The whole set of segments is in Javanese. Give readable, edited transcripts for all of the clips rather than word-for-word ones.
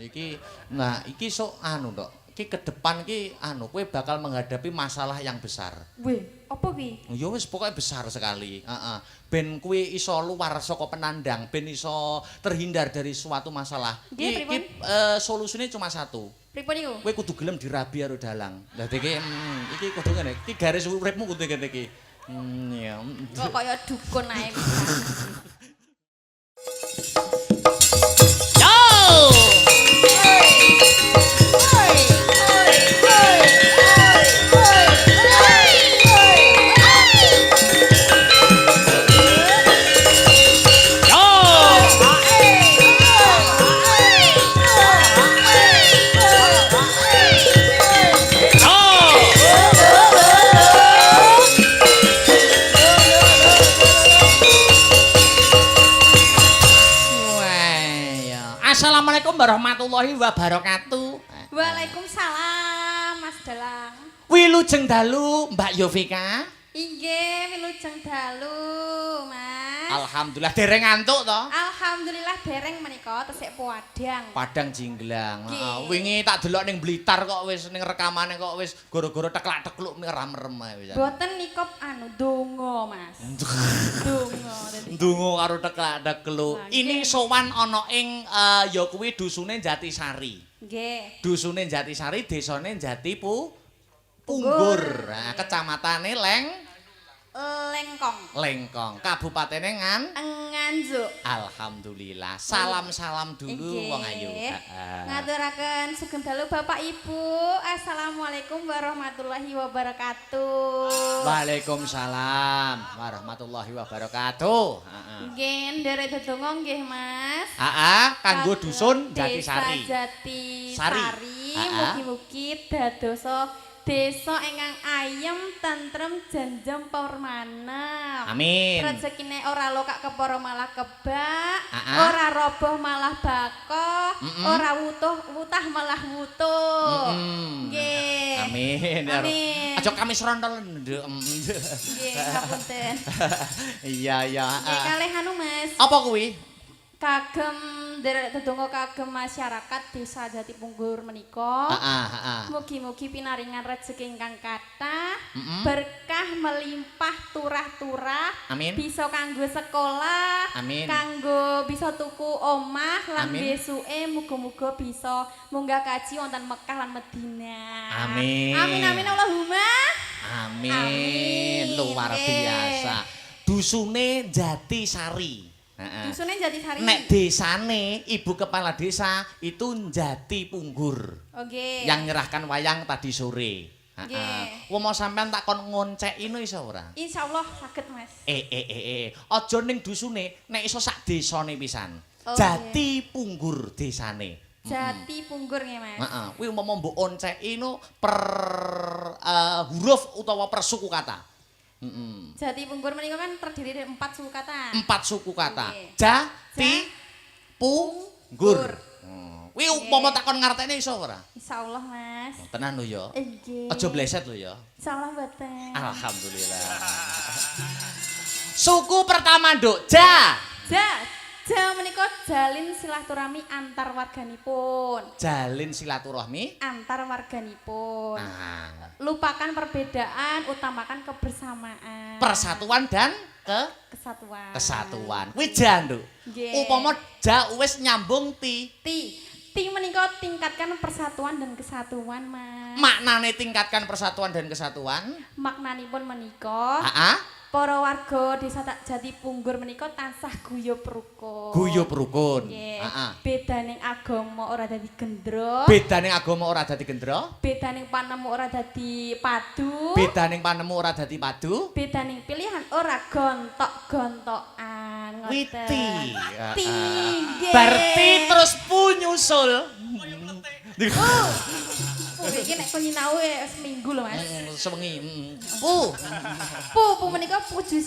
Iki sok anu tok. Iki ke depan ki anu kowe bakal menghadapi masalah yang besar. Weh, apa kuwi? Ya wis pokoknya besar sekali. Ben kuwi iso luar saka penandang, ben iso terhindar dari suatu masalah. Iki solusine cuma satu. Pripun iku? Kowe kudu gelem dirabi karo dalang. Dadi iki kudu ngene. Iki garis uripmu kudu ngene iki. Ya. Kok kaya dukun ae. Assalamualaikum warahmatullahi wabarakatuh. Waalaikumsalam Mas Dalang. Wilujeng dalu Mbak Yovika. Inggih, wilujeng dalu Mas. Alhamdulillah dereng ngantuk to? Alhamdulillah dereng menika tesik Padang. Padang Jinggelang. Wingi tak delok ning Blitar kok wis ning rekamane kok wis gara-gara teklak-tekluk merem-merem ae wis. Boten nikop anu donga Mas. Donga. Ndonga karo teklak-tekluk. Ini sowan ana ing ya kuwi dusune Jatisari. Nggih. Dusune Jatisari, desane Punggur. Nah, kecamatane Lengkong. Kabupatene Nganjuk. Alhamdulillah. Salam-salam dulu wong ayu. Ngaturaken sugeng dalu Bapak Ibu. Assalamualaikum warahmatullahi wabarakatuh. Waalaikumsalam warahmatullahi wabarakatuh. Nggih, nderek dedonga nggih, Mas. Kanggo dusun Jatisari. Jatisari. Mugi-mugi dadosa desa ingkang ayem, tentrem, janjem purmanem. Amin. Rezekine ora lokak kepara malah kebak, ora roboh malah bakoh, ora wutah malah wutuh. Nggih. Amin. Amin. Aja kami serontol. Nggih, ngapunten. Iya. Nggih, kalih anu Mas. Apa kuwi? Kagem nderek dedonga kagem masyarakat Desa Jatipunggur menika. Mugi-mugi pinaringan rezeki ingkang kathah, berkah melimpah turah-turah, bisa kanggo sekolah, kanggo bisa tuku omah lan besuke muga-muga bisa munggah kaji wonten Mekah lan Madinah. Amin. Amin Allahumma. Amin. Luar biasa. Dusune Jatisari. Dusune Jatisari. Nek desane ibu kepala desa itu Jatipunggur. Oke. Yang nyerahkan wayang tadi sore. Wong mau sampean tak kon ngoncekino iso ora? Insyaallah saged Mas. Aja ning dusune, nek iso sak desane pisan. Jatipunggur desane. Jatipunggur nggih Mas. Kuwi umpama mbok oncekino per huruf utawa per suku kata. Jatipunggur menika kan terdiri dari 4 suku kata. 4 suku kata. Jatipunggur. Kuwi umpama takon ngartene iso ora? Insyaallah Mas. Tenan lho ya. Nggih. Aja bleset lho ya. Insyaallah mboten. Alhamdulillah. Suku pertama Nduk, Ja menika jalin silaturahmi antar warganipun. Jalin silaturahmi antar warganipun. Lupakan perbedaan, utamakan kebersamaan. Persatuan dan kesatuan. Kuwi ja, Nduk. Upama ja wis nyambung ti. Ti menika tingkatkan persatuan dan kesatuan, Mas. Maknane tingkatkan persatuan dan kesatuan? Maknanipun menika. Para warga Desa Jatipunggur menika tansah guyub rukun. Guyub rukun. Bedaning agama ora dadi gendro. Bedaning agama ora dadi gendro. Bedaning panemu ora dadi padu. Bedaning panemu ora dadi padu. Bedaning pilihan ora gontok-gontokan. Witi. Berarti terus punyusul. Iki nek kon nyinau seminggu lho Mas. Sewengi. Pu menika puji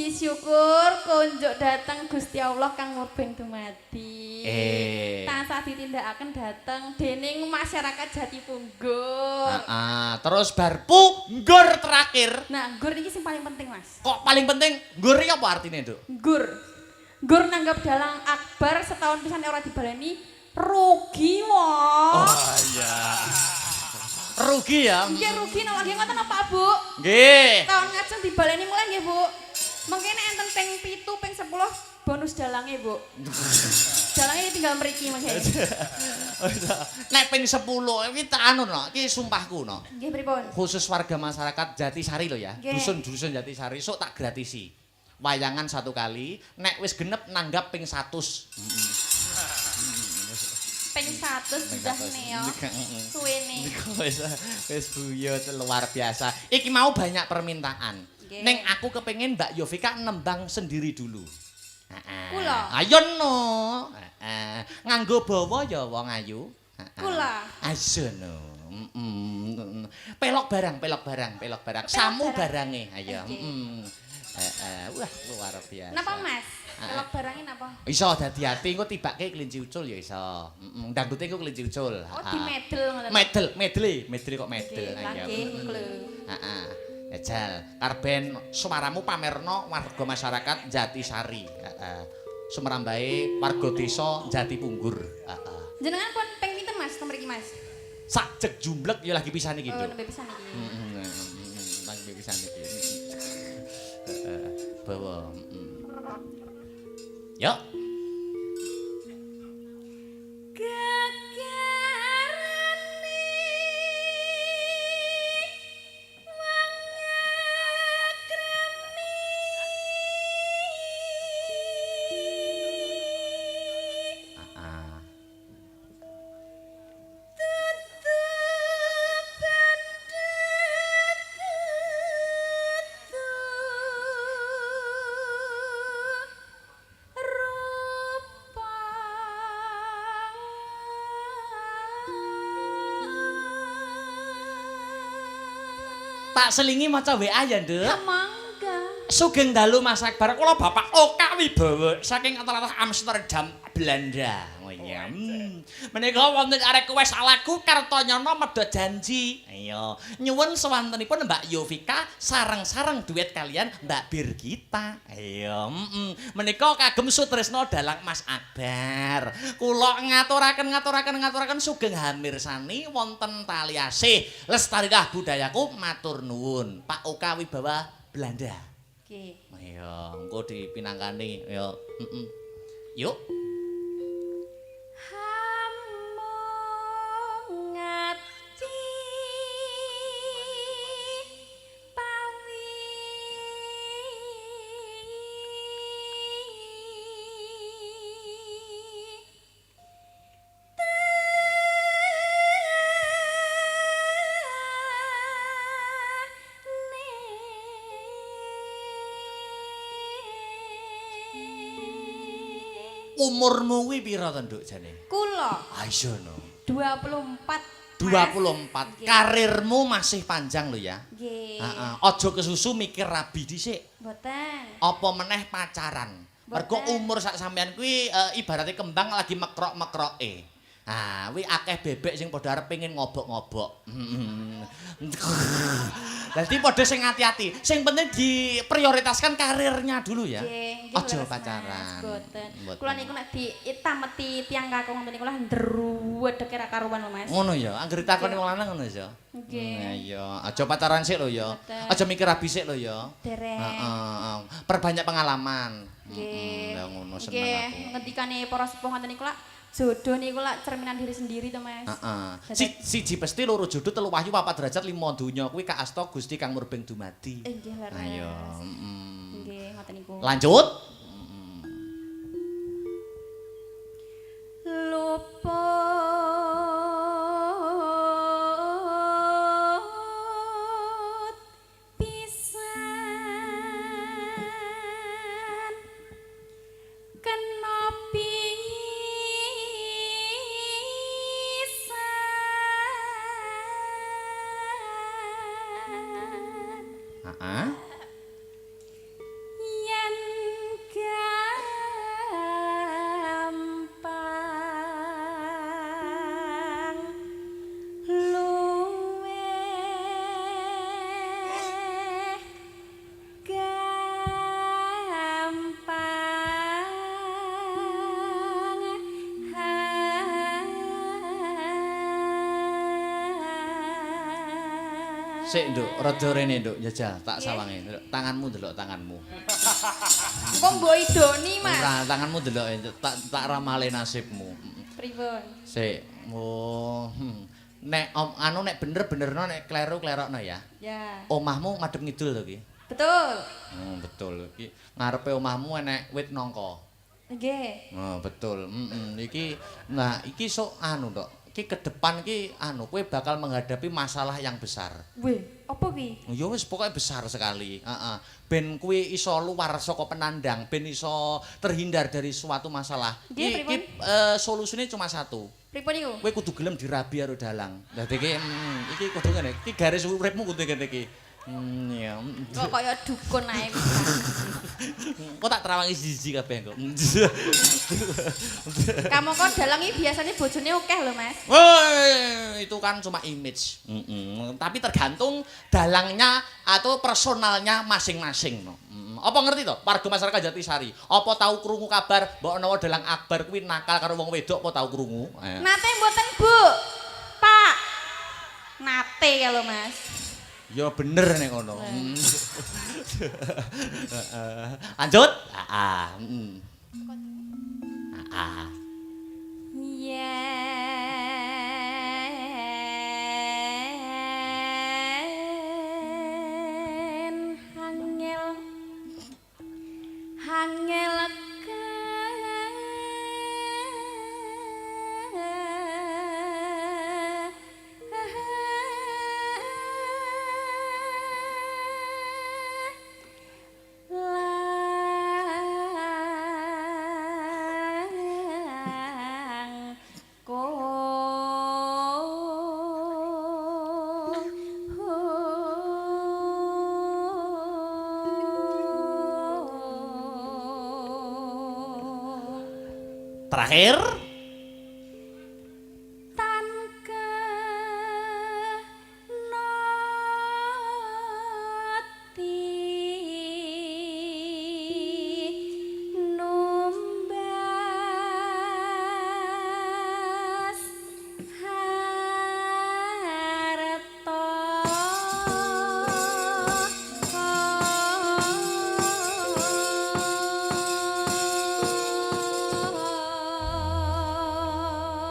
syukur kunjuk dateng Gusti Allah kang murbeng dumadi. Tansah ditindakaken dateng dening masyarakat Jatipunggur. Terus bar nggur terakhir. Nah, nggur iki sing paling penting, Mas. Kok paling penting? Nggur iki apa artine, Nduk? Nggur nanggap dalang akbar setahun pisan ora dibaleni Rugi wae. Oh iya. Rugi ya? Nggih rugi napa nggih ngoten apa, Bu? Nggih. Tahun ngajeng dibaleni mulai nggih, Bu. Mengke nek enten ping 7, ping 10 bonus dalange, Bu. Dalange tinggal mriki mengke. Nek ping 10 iki tak anu no, iki sumpahku no. Nggih pripun? Khusus warga masyarakat Jatisari lho ya. Nggih. Dusun-dusun Jatisari sok tak gratisi. Wayangan 1 kali, nek wis genep nanggap ping 100. Ping 100 sudah nih ya. Suwene. Wis buyut luar biasa. Iki mau banyak permintaan. Neng aku kepengin Mbak Yovika nembang sendiri dulu. Kula. Ayo no. Nganggo bawa ya wong ayu. Kula. Ayo no. Pelok barang. Samu barange. Ayo. Wah luar biasa. Napa Mas? Pelok barangin napa? Iso dadi ati engko tibake kelinci ucul ya iso. Dangdute engko kelinci ucul. Oh di medel ngoten. Medel kok medel. Nggih, lho. Heeh. Jajal, karben sumaramu pamerno warga masyarakat Jatisari. Sumerambahe warga desa Jatipunggur. Jenengan pun ping pinten Mas mriki Mas? Sak jek jumblek ya lagi pisan iki, Nduk. Oh, nembe pisan iki. Lagi pisan iki. Bawa. Yuk. Tak selingi maca WA ya, Nduk. Mangga. Sugeng dalu Mas Akbar, kula Bapak Oka Wibowo saking Atlantis Amsterdam, Belanda. Oh iya. Menika wonten arek wes alaku Kartanyana medha janji. Ayo, nyuwun swantenipun Mbak Yovika sareng-sareng duet kalian Mbak Birgita. Ayo, menika kagem sutresna dalang Mas Akbar. Kula ngaturaken sugeng hamirsani wonten tali asih lestarirah budayaku matur nuwun. Pak Oka Wibawa Belanda. Nggih. Ayo, engko dipinangkani. Ayo, Yuk. Umurmu kuwi pira to, Nduk, jane? Kula. Aisono. 24. 24. Karirmu masih panjang lho ya. Nggih. Heeh. Aja kesusu mikir rabi dhisik. Mboten. Apa meneh pacaran. Mergo umur sak sampean kuwi ibaratnya kembang lagi mekrok-mekroke. Ah, kuwi akeh bebek sing padha arep pengin ngobok-ngobok. Dadi padha sing ati-ati. Sing penting diprioritaskan karirnya dulu ya. Aja pacaran. Mboten. Kula niku nek ditameti tiyang kakung ngoten niku lah ndruwedhek ra karuan lho Mas. Ngono ya, anggere takoni wong lanang ngono ya. Nggih. Iya, aja pacaran sik lho ya. Aja mikir rabi sik lho ya. Derek. Heeh. Perbanyak pengalaman. Nggih. Ya ngono seneng Nggih, aku. ngendikane para sepuh ngoten niku lah jodoh niku lah cerminan diri sendiri to Mas. Heeh. Siji pesti loro jodoh telu wahyu papat derajat lima donya kuwi kaasta Gusti kang murbeng dumadi. Nggih leres. Ayo. Nggih, ngoten niku. Lanjut. Luput pisan kena pisan. Heeh. Yen gampang luweh gampang Sik, Nduk, rada rene, Nduk, njajal tak sawange. Nduk, tanganmu delok tanganmu. Kok mbok idoni, Mas? Ora, tanganmu delok tak ramale nasibmu. Pripun? Sik, nek anu nek bener-benerno nek kleru-klerokno ya. Ya. Omahmu madhep ngidul to ki? Betul. Betul. Iki ngarepe omahmu enek wit nangka. Nggih. Betul. Iki sok anu tok. Iki ke depan iki anu kowe bakal menghadapi masalah yang besar. Weh, apa kuwi? Ya wis pokoke besar sekali. Heeh. Ben kowe iso luar saka penandang, ben iso terhindar dari suatu masalah. Iki solusine cuma satu. Pripun iku? Kowe kudu gelem dirabi karo dalang. Dadi iki kudu ngene. Iki garis uripmu kudu ngene iki. Ya. Kok kaya dukun ae. Kok tak trawangi siji kabeh kok. Kamu kok dalang iki biasanya bojone akeh lho, Mas. Itu kan cuma image. Tapi tergantung dalangnya atau personalnya masing-masing. Apa ngerti to? Warga masyarakat Jatisari. Apa tahu krungu kabar mbok ana dalang Akbar kuwi nakal karo wong wedok apa tahu krungu? Nate mboten, Bu. Pak. Nate kalau, Mas. Ya bener nek ngono. Lanjut? Yen hangel Terakhir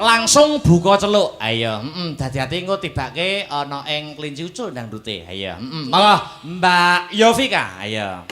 langsung buka celuk. Ayo, dadi-dadi engko tibake ana ing kelinci ucul dangdute. Ayo, monggo Mbak Yovika. Ayo.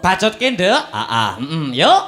Bacotke, Nduk. Yuk.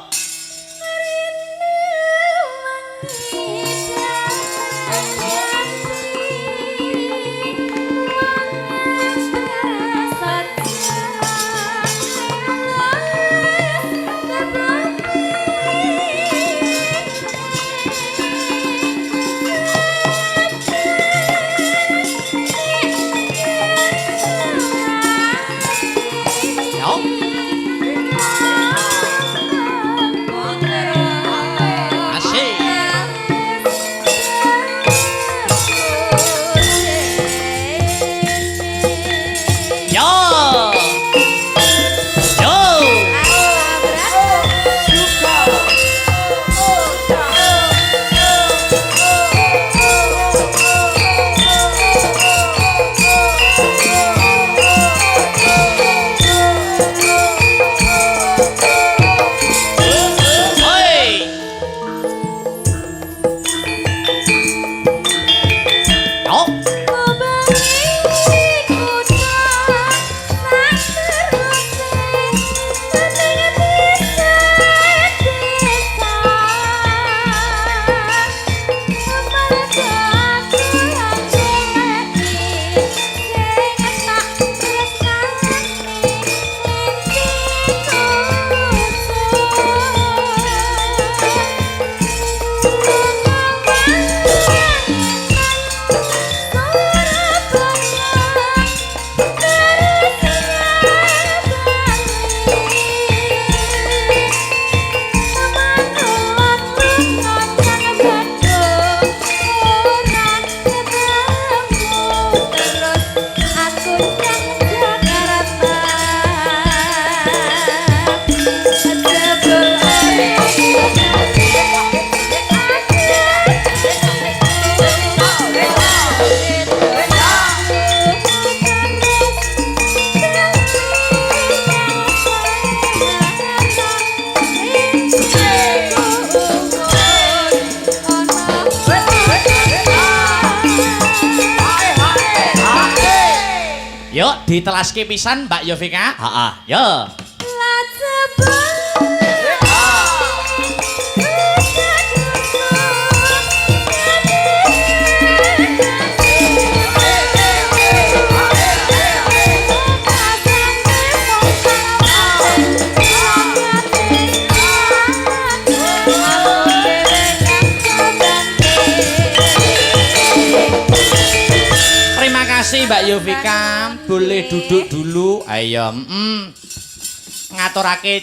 Yuk ditelaske pisan Mbak Yovika. Heeh, yo. Terima kasih Mbak Yovika, boleh duduk dulu. Ayo, ngaturake